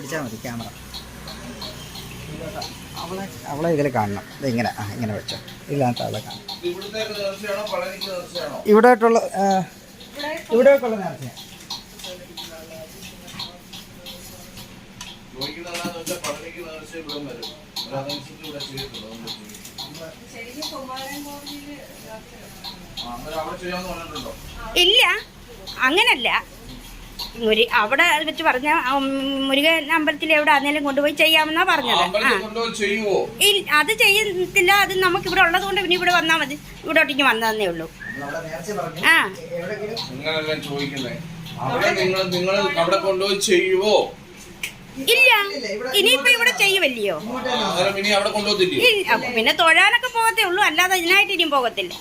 പിടിച്ചാൽ മതി ക്യാമറ. അവളെ ഇതിൽ കാണണം. ഇങ്ങനെ ഇങ്ങനെ വെച്ചോ. ഇല്ലാത്ത അവളെ കാണണം. ഇവിടേക്കുള്ള ഇവിടേക്കുള്ള നേർച്ചയാണ്. ഇല്ല, അങ്ങനല്ല. അവിടെ വെച്ച് പറഞ്ഞ മുരുകൻ അമ്പലത്തിൽ എവിടെ ആണെങ്കിലും കൊണ്ടുപോയി ചെയ്യാമെന്നാ പറഞ്ഞത്. അത് ചെയ്യത്തില്ല. അത് നമുക്ക് ഇവിടെ ഉള്ളത് കൊണ്ട് പിന്നെ ഇവിടെ വന്നാൽ മതി. ഇവിടെ ഒട്ടിക്ക് വന്നതന്നേ ഉള്ളൂ. ആ ഇല്ല, ഇനിയിപ്പോ ഇവിടെ ചെയ്യുമല്ലയോ. പിന്നെ തൊഴാനൊക്കെ പോകത്തേ ഉള്ളൂ, അല്ലാതെ ഇതിനായിട്ട് ഇനിയും പോകത്തില്ല.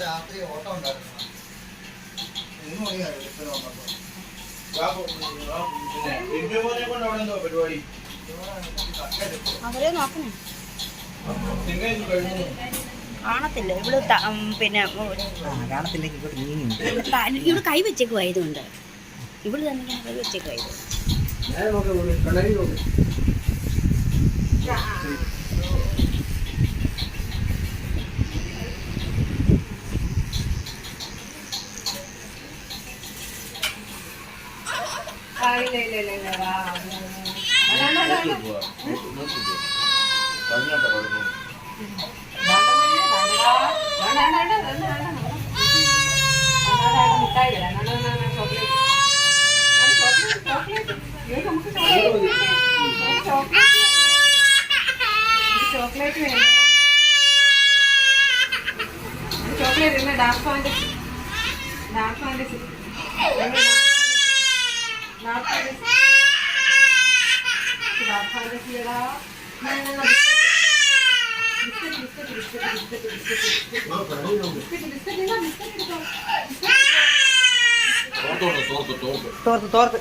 രാത്രി ഓട്ടം ഉണ്ടായിരുന്നു. അവരെ നോക്കണേ കാണത്തില്ല. ഇവിടെ പിന്നെ ഇവിടെ കൈ വെച്ചേക്കുവായതുകൊണ്ട് ഇവിടെ തന്നെ കൈ വെച്ചേക്കുവായത്. ചോക്ലേറ്റ് ഇല്ല. ഡാർക്ക് ഫാന്റസി തോർത്ത്